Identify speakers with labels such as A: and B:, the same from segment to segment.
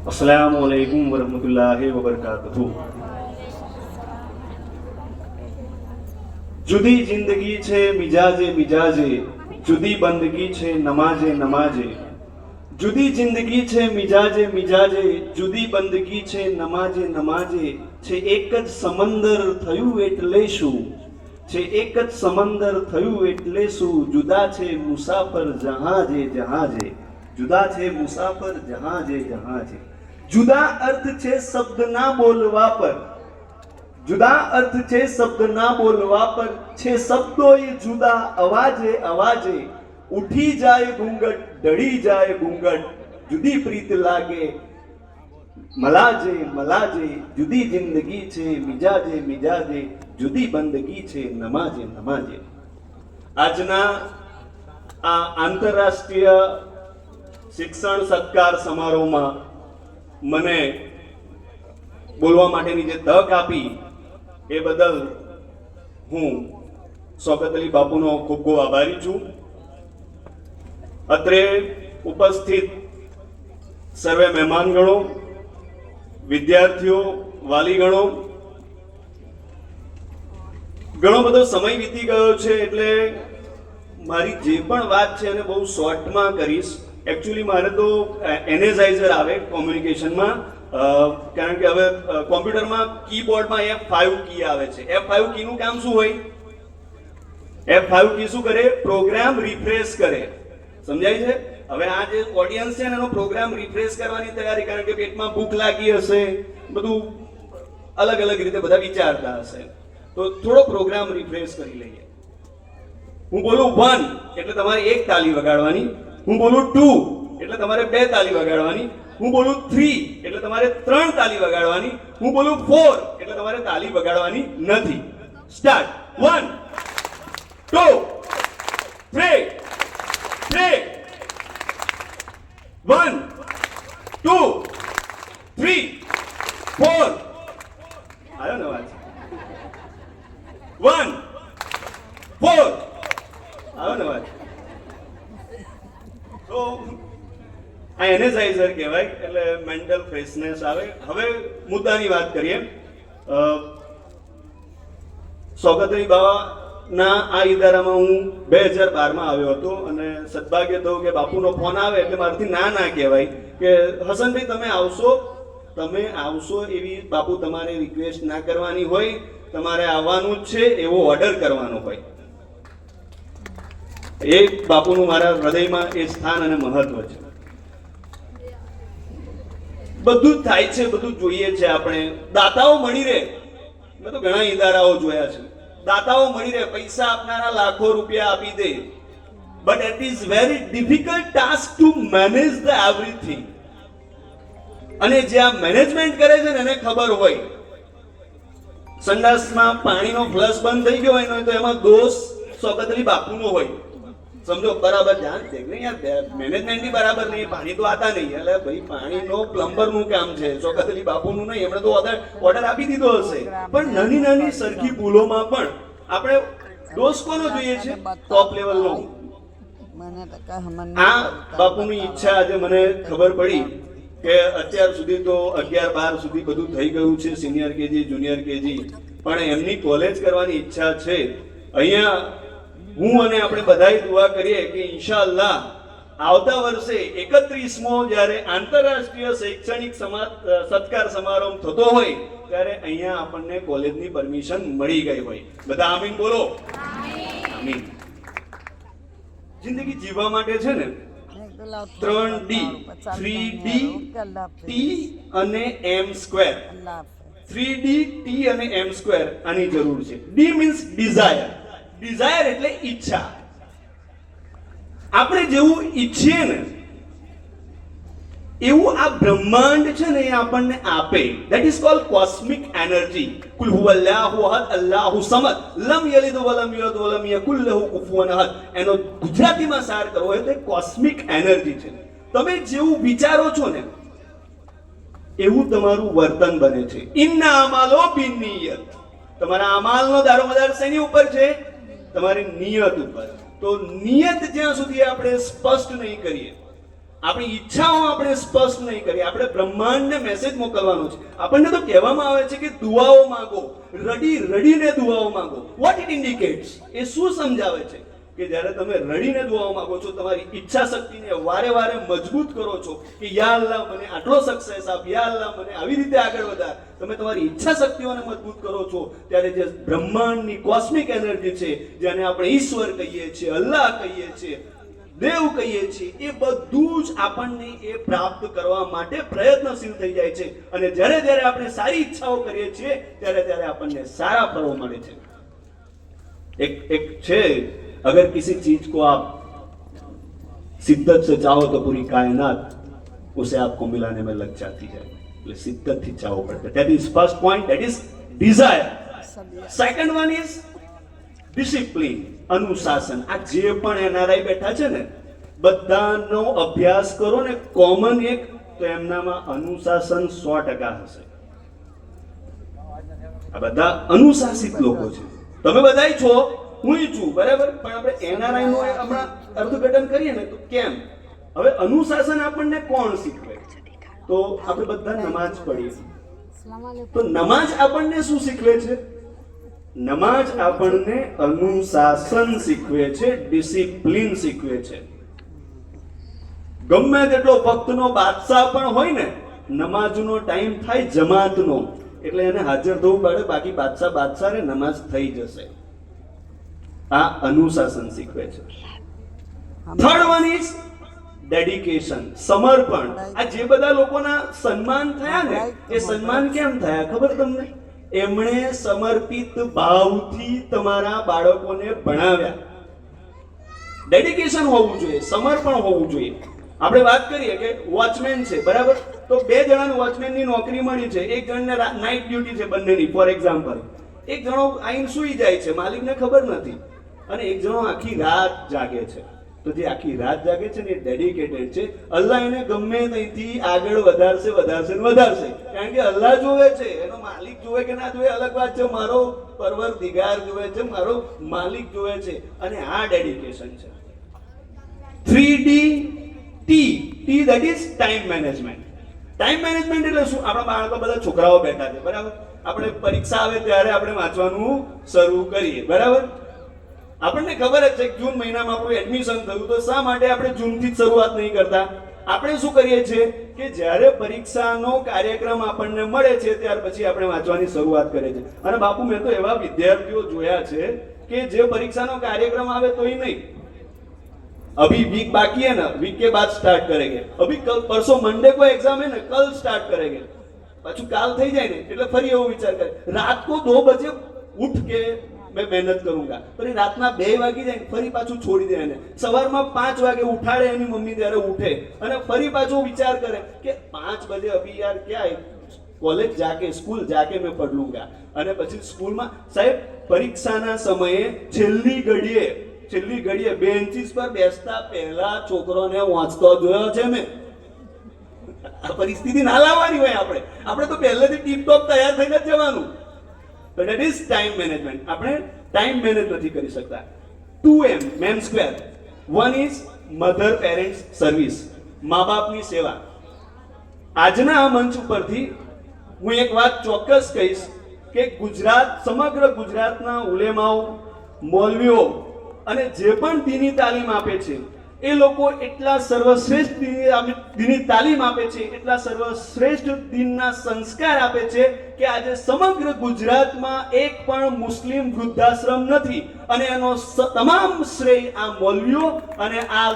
A: अस्सलामुअलैकुम वरहमतुल्लाहि वबरकातुहू। जुदी जिंदगी छे मिजाजे मिजाजे, जुदी बंदगी छे नमाजे नमाजे। जुदी जिंदगी छे मिजाजे मिजाजे, जुदी बंदगी छे नमाजे नमाजे। छे एक ज समंदर थयुं एटले शुं, छे एक ज समंदर थयुं एटले शुं। जुदा छे मुसाफर जहाजे जहाजे, जुदा छे मुसाफर जहाजे जहाजे। जुदा अर्थ छे शब्द ना बोलवा पर, जुदा अर्थ छे शब्द ना बोलवा पर। छे शब्दों ये जुदा अवाजे अवाजे। उठी जाए घूंघट ढળી जाए घूंघट, जुदी प्रीत लागे मलाजे मलाजे। जुदी जिंदगी छे मिजाजे मिजाजे, जुदी बंदगी छे नमाजे नमाजे। આજના આ આંતરરાષ્ટ્રીય શિક્ષણ સત્કાર સમારોહમાં મને બોલવા માટેની જે તક આપી એ બદલ હું શૌકત અલી બાપુનો ખૂબ ખૂબ આભારી છું. અત્રે ઉપસ્થિત સર્વે મહેમાનગણો, વિદ્યાર્થીઓ, વાલીગણો, ઘણો બધો સમય વીતી ગયો છે એટલે મારી જે પણ વાત છે એને બહુ શોર્ટમાં કરીશ. एक्चुअली मारे तो एनेजाइजर आवे कम्युनिकेशનમાં, કારણ કે હવે કોમ્પ્યુટરમાં કીબોર્ડમાં F5 કી આવે છે. F5 કીનું કામ શું હોય? F5 કી શું કરે? પ્રોગ્રામ રિફ્રેશ કરે. સમજાય છે? હવે આ જે ઓડિયન્સ છે ને એનો પ્રોગ્રામ રિફ્રેશ કરવાની તૈયારી, કારણ કે પેટમાં ભૂખ લાગી હશે, બધું અલગ અલગ રીતે બધા વિચારતા હશે, તો થોડો પ્રોગ્રામ રિફ્રેશ કરી લઈએ. હું બોલું 1 એટલે તમારે એક તાલી વગાડવાની, હું બોલું 2 એટલે તમારે 2 તાલી વગાડવાની, હું બોલું 3 એટલે તમારે 3 તાલી વગાડવાની, હું બોલું 4 એટલે તમારે તાલી વગાડવાની નથી. સ્ટાર્ટ. 1 2 3 1 2 3 4. આવ્યો ને અવાજ? 1 4 આવ્યો ને અવાજ? તો આ એનેઝાઇઝર કહેવાય, એટલે મેન્ટલ ફ્રેશનેસ આવે. હવે મુદ્દાની વાત કરીએ. શૌકત અલી બાવાના આ ઇદારામાં હું 2012માં આવ્યો હતો અને સદભાગ્ય થયું કે બાપુનો ફોન આવે એટલે મારાથી ના ના કહેવાય કે હસનભાઈ તમે આવશો એવી બાપુ તમારે રિક્વેસ્ટ ના કરવાની હોય, તમારે આવવાનું જ છે એવો ઓર્ડર કરવાનો હોય. એ બાપુનું મારા હૃદયમાં એ સ્થાન અને મહત્વ છે. બધું જ થાય છે, બધું જોઈએ છે આપણે. દાતાઓ મળી રહે, મેં તો ઘણા ઇદારાઓ જોયા છે, દાતાઓ મળી રહે, પૈસા આપનારા લાખો રૂપિયા આપી દે, but it is very difficult task to manage the everything. અને જે આ મેનેજમેન્ટ કરે છે ને એને ખબર હોય, સંડાસમાં પાણીનો ફ્લશ બંધ થઈ ગયો હોય તો એમાં દોષ શૌકત અલી બાપુનો હોય. સમજો? બરાબર ધ્યાન દે નહીં યાર, મેનેજમેન્ટ બી બરાબર નહીં, પાણી તો આતા નહીં, એટલે ભાઈ પાણીનો પ્લમ્બરનું કામ છે, શૌકત અલી બાપુનું નહીં. એમણે તો ઓર્ડર આપી દીધો હશે, પણ નાની નાની સરખી ભૂલોમાં પણ આપણે દોષ કોનો જોઈએ છે? ટોપ લેવલનો. આ બાપુની ઈચ્છા આજે મને ખબર પડી કે અત્યાર સુધી તો 11-12 સુધી બધું થઈ ગયું છે, સિનિયર કેજી, જુનિયર કેજી, પણ એમની કોલેજ કરવાની ઈચ્છા છે. અહીંયા હું અને આપણે બધાય દુઆ કરીએ કે ઇન્શાઅલ્લાહ આવતા વર્ષે 31મો જ્યારે આંતરરાષ્ટ્રીય શૈક્ષણિક સત્કાર સમારોહ થતો હોય ત્યારે અહીંયા આપણને કોલેજની પરમિશન મળી ગઈ હોય. બધા આમીન બોલો. આમીન. જિંદગી જીવવા માટે છે ને 3D 3D T અને M². 3D T અને M² આની જરૂર છે. D means Dzire. ડિઝાયર એટલે ઈચ્છા. આપણે જેવું ઈચ્છીએ ને એવું આ બ્રહ્માંડ છે ને એ આપણને આપે. That is called cosmic energy. કુલ હુવલ્લાહુ અહદ અલ્લાહુ સમદ લમ યલિદ વલમ યુલદ વલમ યકુલ લહુ કુફુવન અહદ. એનો ગુજરાતીમાં સાર કરવો હોય તો કોસ્મિક એનર્જી છે. તમે જેવું વિચારો છો ને એવું તમારું વર્તન બને છે. ઇન્ના અમાલો બિન્નિયત. તમારા અમાલનો દારોમદાર શેની ઉપર છે? તમારી નિયત ઉપર. તો નિયત જ્યાં સુધી આપણે સ્પષ્ટ નહીં કરીએ, આપણી ઈચ્છાઓ આપણે સ્પષ્ટ નહીં કરી, આપણે બ્રહ્માંડને મેસેજ મોકલવાનો છે. આપણને તો કહેવામાં આવે છે કે દુઆઓ માંગો, રડી રડીને દુઆઓ માંગો. What it indicates? એ શું સમજાવે છે? કે જ્યારે તમે રડીને દુઆઓ માંગો છો, તમારી ઈચ્છા શક્તિને વારે વારે મજબૂત કરો છો કે યા અલ્લાહ મને આટલો સક્સેસ આપ, યા અલ્લાહ મને આવી રીતે આગળ વધાર. તમે તમારી ઈચ્છા શક્તિઓને મજબૂત કરો છો ત્યારે જે બ્રહ્માંડની કોસ્મિક એનર્જી છે, જેને આપણે ઈશ્વર કહીએ છીએ, અલ્લાહ કહીએ છીએ, દેવ કહીએ છીએ, એ બધું જ આપણને એ પ્રાપ્ત કરવા માટે પ્રયત્નશીલ થઈ જાય છે. અને જ્યારે જ્યારે આપણે સારી ઈચ્છાઓ કરીએ છીએ ત્યારે ત્યારે આપણને સારા ફળો મળે છે. એક છે, अगर किसी चीज को आप शिद्दत से चाहो तो पूरी कायनात उसे आपको मिलाने में लग जाती है. એટલે शिद्दत થી ચાહવો પડે. that is first point, that is desire. second one is discipline, અનુશાસન. આ જે પણ એનઆરઆઈ બેઠા છે ને, બધાનો અભ્યાસ કરો ને, કોમન એક તો એમનામાં અનુશાસન 100% હશે. આ બધા અનુશાસિત લોકો છે. તમે બધાય છો, હું છું, બરાબર, પણ આપણે એનઆરઆઈ નું હમણાં અર્થઘટન કરીએ ને તો કેમ? હવે અનુશાસન આપણને કોણ શીખવે? તો આપણે બધા નમાજ પઢીએ, તો નમાજ આપણને શું શીખવે છે? નમાજ આપણને અનુશાસન શીખવે છે, ડિસિપ્લિન શીખવે છે. ગમે તેટલો ભક્તનો બાદશાહ પણ હોય ને, નમાજનો ટાઈમ થાય જમાતનો એટલે એને હાજર થવું પડે, બાકી બાદશાહ ને નમાજ થઈ જશે. આ અનુશાસન શીખવે છે. થર્ડ વન ઇઝ ડેડિકેશન, સમર્પણ. આ જે બધા લોકોના સન્માન થયા ને, એ સન્માન કેમ થયા ખબર તમને? એમણે સમર્પિત ભાવથી તમારા બાળકોને ભણાવ્યા. ડેડિકેશન હોવું જોઈએ, સમર્પણ હોવું જોઈએ. આપણે વાત કરીએ કે વોચમેન છે, બરાબર, તો 2 જણાને વોચમેનની નોકરી મળી છે. એક જણને નાઇટ ડ્યુટી છે બંનેની, ફોર એક્ઝામ્પલ. એક જણો આઈને સૂઈ જાય છે, માલિકને ખબર નથી, અને એક જણો આખી રાત જાગે છે. તો જે આખી રાત જાગે છે ને, એ ડેડિકેટેડ છે. અલ્લાહ એને ગમે ત્યાંથી આગળ વધારશે વધારશે ને વધારશે, કારણ કે અલ્લાહ જોવે છે. એનો માલિક જોવે કે ના જોવે અલગ વાત છે, મારો પરવરદિગાર જોવે છે, મારો માલિક જોવે છે. અને આ ડેડિકેશન છે. 3D T, that is time management. Time management એટલે શું? આપણા બાળકો બધા છોકરાઓ બેઠા છે, બરાબર, આપણે પરીક્ષા આવે ત્યારે આપણે વાંચવાનું શરૂ કરીએ, બરાબર. આપણને ખબર જ છે કે જૂન મહિનામાં આપણું એડમિશન થયું, તો શા માટે આપણે જૂનથી જ શરૂઆત નહીં કરતા? આપણે શું કરીએ છીએ કે જ્યારે પરીક્ષાનો કાર્યક્રમ આપણને મળે છે ત્યાર પછી આપણે વાંચવાની શરૂઆત કરીએ છીએ. અને બાપુ, મેં તો એવા વિદ્યાર્થીઓ જોયા છે કે જે પરીક્ષાનો કાર્યક્રમ આવે તોય નહીં, अभी वीक बाकी है ना, वीक के बाद स्टार्ट करेंगे, अभी कल परसों मंडे को एग्जाम है ना, कल स्टार्ट करेंगे. पाछू काल થઈ જાય ને એટલે ફરી એવો વિચાર કરે, રાત को 2 बजे उठ के मैं मेहनत करूंगा, ફરી રાતના 2 વાગી જાય ફરી પાછું છોડી દે. એને સવારમાં 5 વાગે ઉઠાડે એની મમ્મી, ત્યારે ઉઠે અને ફરી પાછો વિચાર કરે કે 5 बजे अभी यार क्या है, कॉलेज जाके स्कूल जाके मैं पढ़ लूंगा. અને પછી સ્કૂલમાં સાહેબ પરીક્ષાના સમયે છેલ્લી ઘડીએ બેન્ચીસ પર બેસતા પહેલા છોકરોને વાંચતો જોયો છે મેં. આ પરિસ્થિતિ ના લાવવાની હોય. આપણે તો પહેલેથી ટીપ ટોપ તૈયાર થઈને જ જવાનું. તો ધેટ ઇઝ ટાઈમ મેનેજમેન્ટ. આપણે ટાઈમ મેનેજ નથી કરી શકતા. 2M, man square. 1 is mother parents service, મા બાપની સેવા. આજના આ મંચ ઉપરથી હું એક વાત ચોક્કસ કહીશ કે સમગ્ર ગુજરાતના ઉલેમાઓ, મૌલવીઓ અને જે પણ દીની તાલીમ આપે છે, એ લોકો એટલા સર્વશ્રેષ્ઠ દીની તાલીમ આપે છે, એટલા સર્વશ્રેષ્ઠ દીનના સંસ્કાર આપે છે કે આજે સમગ્ર ગુજરાતમાં એક પણ મુસ્લિમ વૃદ્ધાશ્રમ નથી. અને એનો તમામ શ્રેય આ મૌલવીઓ અને આ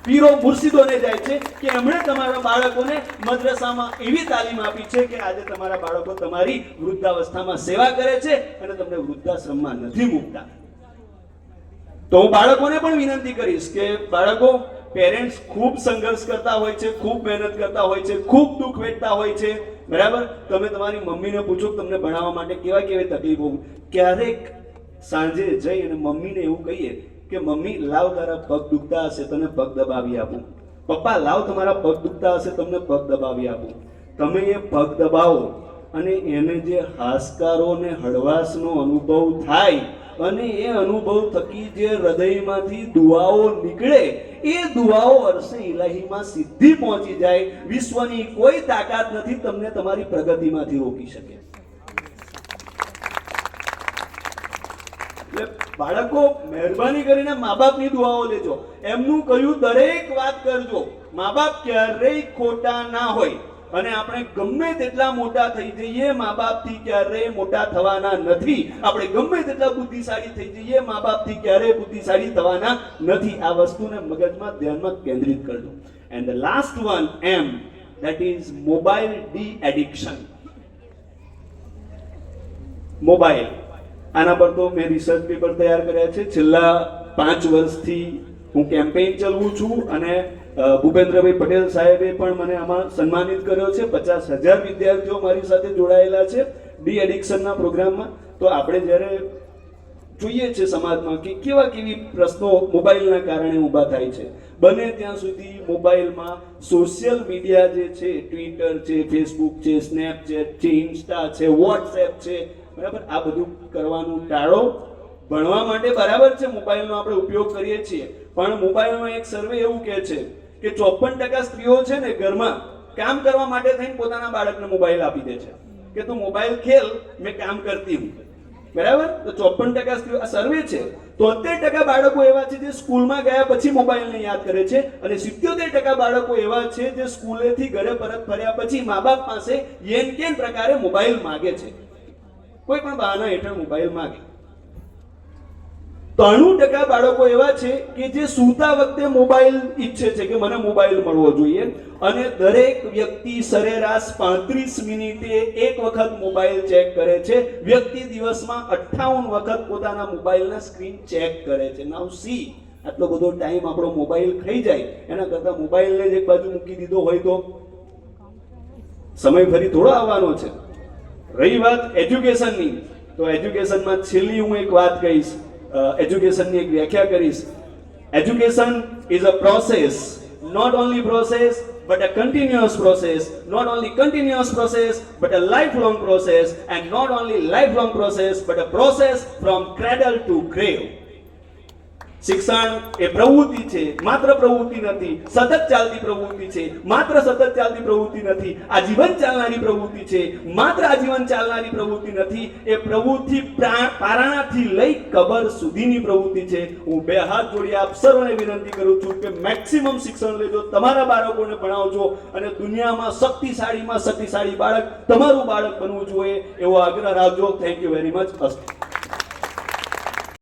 A: પીરો મુર્શિદોને જાય છે કે એમણે તમારા બાળકોને મદ્રસામાં એવી તાલીમ આપી છે કે આજે તમારા બાળકો તમારી વૃદ્ધાવસ્થામાં સેવા કરે છે અને તમને વૃદ્ધાશ્રમમાં નથી મૂકતા. તો હું બાળકોને પણ વિનંતી કરીશ કે બાળકો, પેરેન્ટ્સ ખૂબ સંઘર્ષ કરતા હોય છે, ખૂબ મહેનત કરતા હોય છે, ખૂબ દુઃખ વેઠતા હોય છે, બરાબર. તમે તમારી મમ્મીને પૂછો કે તમને ભણાવવા માટે કેવી તકલીફો. ક્યારેક સાંજે જઈ અને મમ્મીને એવું કહીએ કે મમ્મી લાવ તારા પગ દુખતા હશે તને પગ દબાવી આપું, પપ્પા લાવ તમારા પગ દુખતા હશે તમને પગ દબાવી આપું. તમે એ પગ દબાવો અને એને જે હાશકારો ને હળવાશનો અનુભવ થાય અને એ અનુભવ થકી જે હૃદયમાંથી દુઆઓ નીકળે એ દુઆઓ અરસે ઇલાહીમાં સીધી પહોંચી જાય. વિશ્વની કોઈ તાકાત નથી તમને તમારી પ્રગતિમાંથી રોકી શકે. એટલે બાળકો મહેરબાની કરીને મા બાપની દુઆઓ લેજો. એમનું કહ્યું દરેક વાત કરજો. મા બાપ ક્યારેય ખોટા ના હોય અને આપણે ગમે તેટલા મોટા થઈ જઈએ મા બાપથી ક્યારેય મોટા થવાના નથી. આપણે ગમે તેટલા બુદ્ધિશાળી થઈ જઈએ મા બાપથી ક્યારેય બુદ્ધિશાળી થવાના નથી. આ વસ્તુને મગજમાં ધ્યાનમાં કેન્દ્રિત કરજો. And the last one M, that is mobile de-addiction. Mobile, આના પર તો મેં રિસર્ચ પેપર તૈયાર કર્યા છે. છેલ્લા 5 વર્ષથી હું કેમ્પેઇન ચલાવું છું અને ભૂપેન્દ્રભાઈ પટેલ સાહેબે પણ મને આમાં સન્માનિત કર્યો છે. 50,000 વિદ્યાર્થીઓ મારી સાથે જોડાયેલા છે ડી એડિક્શનના પ્રોગ્રામમાં. તો આપણે જ્યારે જોઈએ છે સમાજમાં કે કેવી પ્રશ્નો મોબાઈલના કારણે ઊભા થાય છે, બને ત્યાં સુધી મોબાઈલમાં સોશિયલ મીડિયા જે છે, ટ્વિટર છે, ફેસબુક છે, સ્નેપચેટ છે, ઇન્સ્ટા છે, વોટ્સએપ છે, બરાબર, આ બધું કરવાનું ટાળો. ભણવા માટે બરાબર છે મોબાઈલનો આપણે ઉપયોગ કરીએ છીએ, પણ મોબાઈલનો એક સર્વે એવું કહે છે કે 54% સ્ત્રીઓ છે ને ઘરમાં કામ કરવા માટે થઈને પોતાના બાળકને મોબાઈલ આપી દે છે કે તું મોબાઈલ ખેલ, મેં કામ કરતી હું. બરાબર, તો 54% સ્ત્રીઓ, આ સર્વે છે. 73% બાળકો એવા છે જે સ્કૂલમાં ગયા પછી મોબાઈલને યાદ કરે છે અને 77% બાળકો એવા છે જે સ્કૂલેથી ઘરે પરત ફર્યા પછી મા બાપ પાસે યેન કેન પ્રકારે મોબાઈલ માંગે છે. કોઈ પણ બહાના હેઠળ મોબાઈલ માંગે. 93% બાળકો એવા છે કે જે સૂતા વખતે મોબાઈલ ઈચ્છે છે કે મને મોબાઈલ મળવો જોઈએ. અને દરેક વ્યક્તિ સરેરાશ 35 મિનિટે એક વખત મોબાઈલ ચેક કરે છે. વ્યક્તિ દિવસમાં 58 વખત પોતાના મોબાઈલના સ્ક્રીન ચેક કરે છે. નાઉ સી, આટલો બધો ટાઈમ આપણો મોબાઈલ ખાઈ જાય એના કરતા મોબાઈલને જ એક બાજુ મૂકી દીધો હોય તો સમય ફરી થોડો આવવાનો છે. રહી વાત એજ્યુકેશનની, તો એજ્યુકેશનમાં છેલ્લી હું એક વાત કહીશ. એજ્યુકેશનની એક વ્યાખ્યા કરીશ. Education is a process, not only process but a continuous process, not only continuous process but a lifelong process, and not only lifelong process but a process from cradle to grave. શિક્ષણ એ પ્રવૃત્તિ છે, માત્ર પ્રવૃત્તિ નથી. સતત ચાલતી પ્રવૃત્તિ છે, માત્ર સતત ચાલતી પ્રવૃત્તિ નથી. આજીવન ચાલનારી પ્રવૃત્તિ છે, માત્ર આજીવન ચાલનારી પ્રવૃત્તિ નથી. એ પ્રવૃત્તિ પારણાથી લઈ કબર સુધીની પ્રવૃત્તિ છે. હું 2 હાથ જોડી આપ સર્વને વિનંતી કરું છું કે મેક્સિમમ શિક્ષણ લેજો, તમારા બાળકોને ભણાવજો અને દુનિયામાં શક્તિશાળીમાં શક્તિશાળી બાળક તમારું બાળક બનવું જોઈએ એવો આગ્રહ રાખજો. Thank you very much.